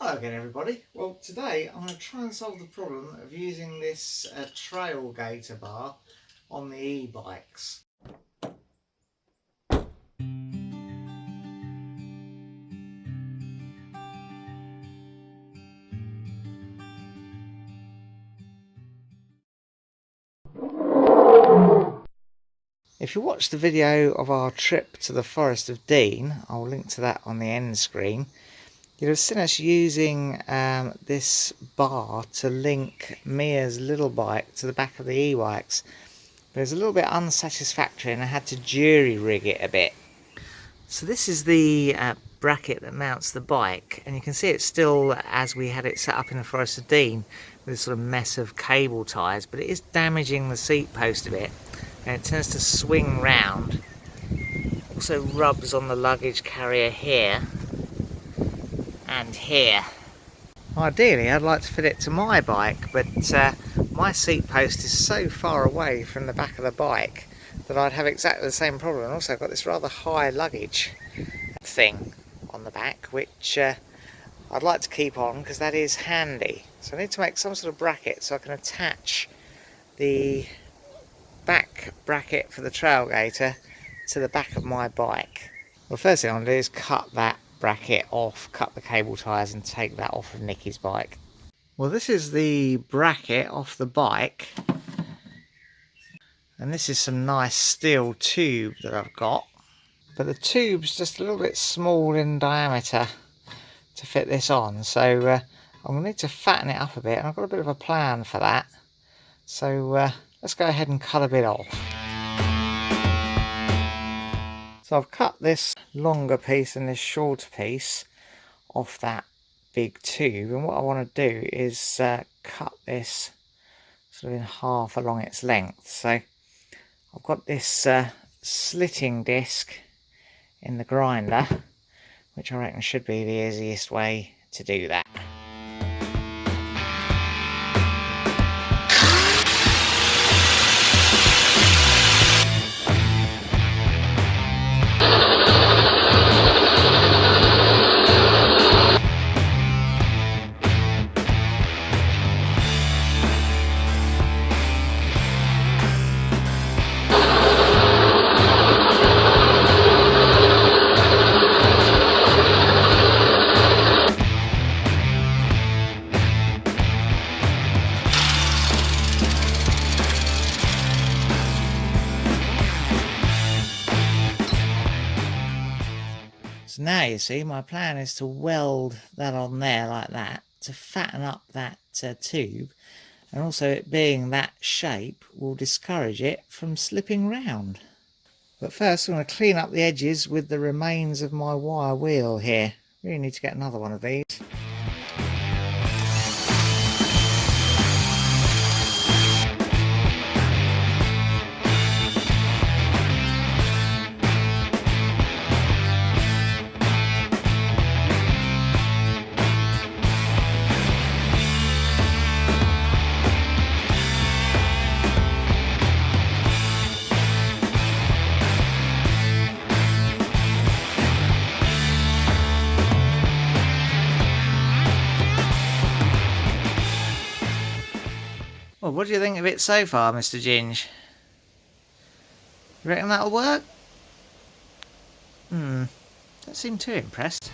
Hello again everybody. Well, today I'm going to try and solve the problem of using this Trailgator bar on the e-bikes. If you watched the video of our trip to the Forest of Dean, I'll link to that on the end screen, you'd have seen us using this bar to link Mia's little bike to the back of the e-bikes. But it was a little bit unsatisfactory and I had to jury rig it a bit. So this is the bracket that mounts the bike, and you can see it's still as we had it set up in the Forest of Dean, with this sort of mess of cable ties, but it is damaging the seat post a bit, and it tends to swing round. Also rubs on the luggage carrier here and here. Ideally I'd like to fit it to my bike, but my seat post is so far away from the back of the bike that I'd have exactly the same problem. And also I've got this rather high luggage thing on the back, which I'd like to keep on because that is handy. So I need to make some sort of bracket so I can attach the back bracket for the Trailgator to the back of my bike. Well, first thing I'm going to do is cut that bracket off, cut the cable ties and take that off of Nikki's bike. Well, this is the bracket off the bike, and this is some nice steel tube that I've got, but the tube's just a little bit small in diameter to fit this on, so I'm going to need to fatten it up a bit, and I've got a bit of a plan for that. So let's go ahead and cut a bit off. So I've cut this longer piece and this shorter piece off that big tube, and what I want to do is cut this sort of in half along its length. So I've got this slitting disc in the grinder, which I reckon should be the easiest way to do that. So now you see my plan is to weld that on there like that to fatten up that tube, and also it being that shape will discourage it from slipping round. But first I'm going to clean up the edges with the remains of my wire wheel here. Really need to get another one of these. Well, what do you think of it so far, Mr. Ginge? You reckon that'll work? Don't seem too impressed.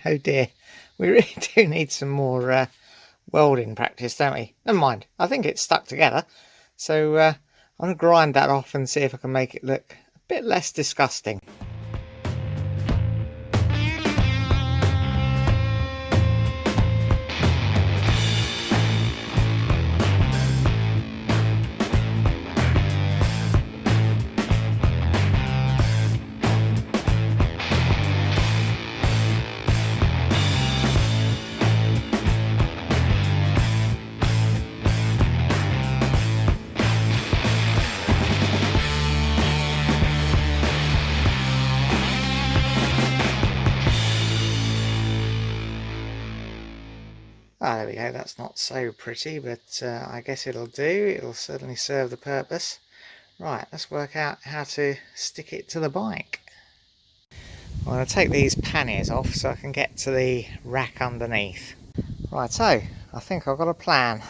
Oh dear, we really do need some more welding practice, don't we? Never mind, I think it's stuck together. So I'm going to grind that off and see if I can make it look a bit less disgusting. Ah, there we go, that's not so pretty, but I guess it'll do. It'll certainly serve the purpose. Right, let's work out how to stick it to the bike. I'm going to take these panniers off so I can get to the rack underneath. Righto, I think I've got a plan.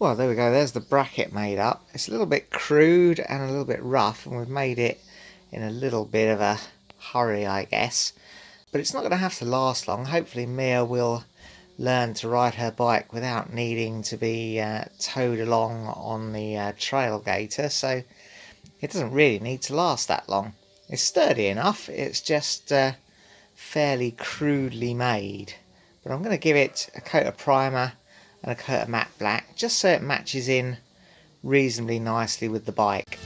Well, there we go, there's the bracket made up. It's a little bit crude and a little bit rough, and we've made it in a little bit of a hurry, I guess. But it's not going to have to last long. Hopefully Mia will learn to ride her bike without needing to be towed along on the Trailgator, so it doesn't really need to last that long. It's sturdy enough, it's just fairly crudely made. But I'm going to give it a coat of primer and a coat of matte black, just so it matches in reasonably nicely with the bike.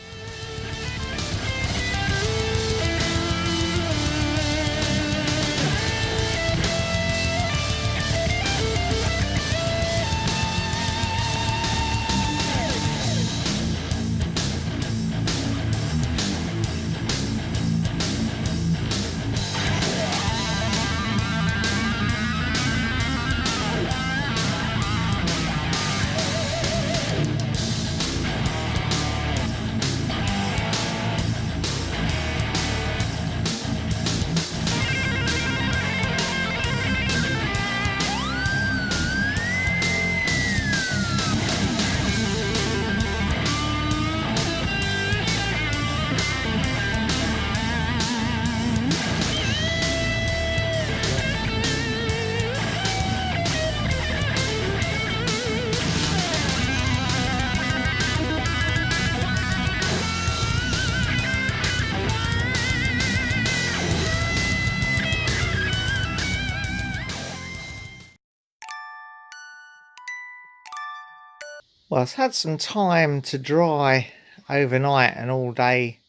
Well, it's had some time to dry overnight and all day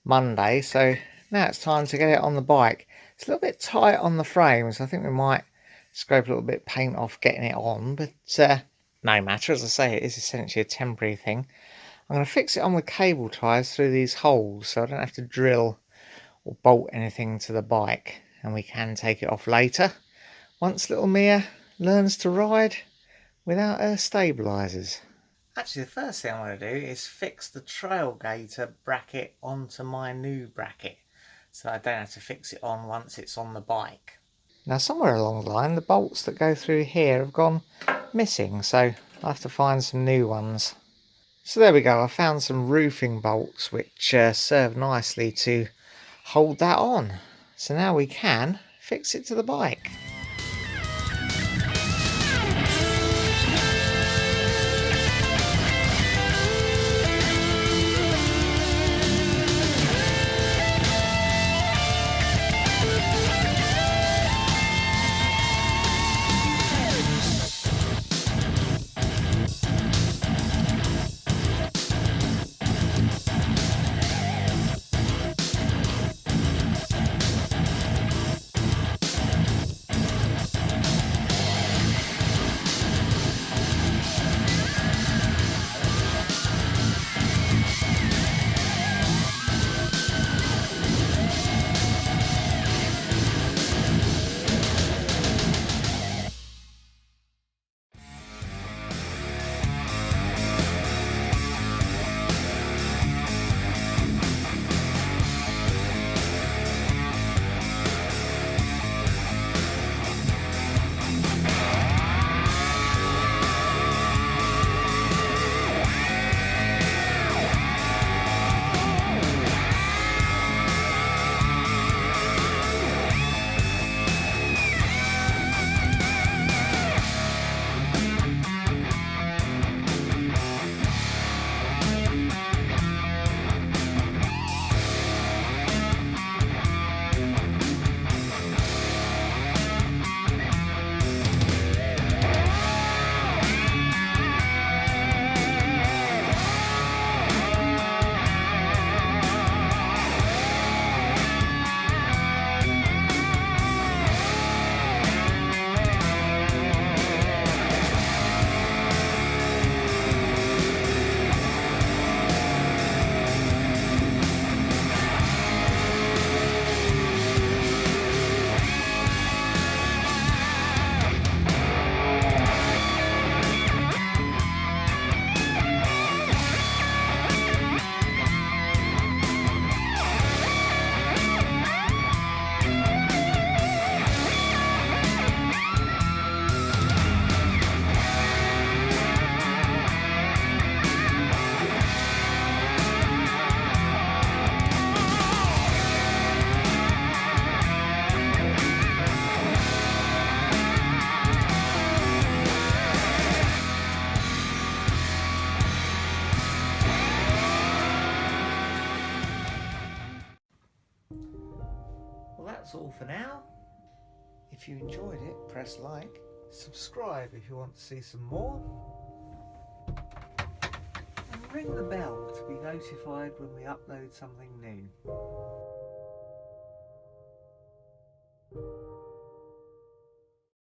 Monday, so now it's time to get it on the bike. It's a little bit tight on the frame, so I think we might scrape a little bit of paint off getting it on, but no matter. As I say, it is essentially a temporary thing. I'm going to fix it on with cable ties through these holes so I don't have to drill or bolt anything to the bike, and we can take it off later once little Mia learns to ride without her stabilisers. Actually, the first thing I want to do is fix the Trailgator bracket onto my new bracket so I don't have to fix it on once it's on the bike. Now, somewhere along the line, the bolts that go through here have gone missing, so I'll have to find some new ones. So there we go, I found some roofing bolts which serve nicely to hold that on. So now we can fix it to the bike. for now. If you enjoyed it, press like, subscribe if you want to see some more, and ring the bell to be notified when we upload something new.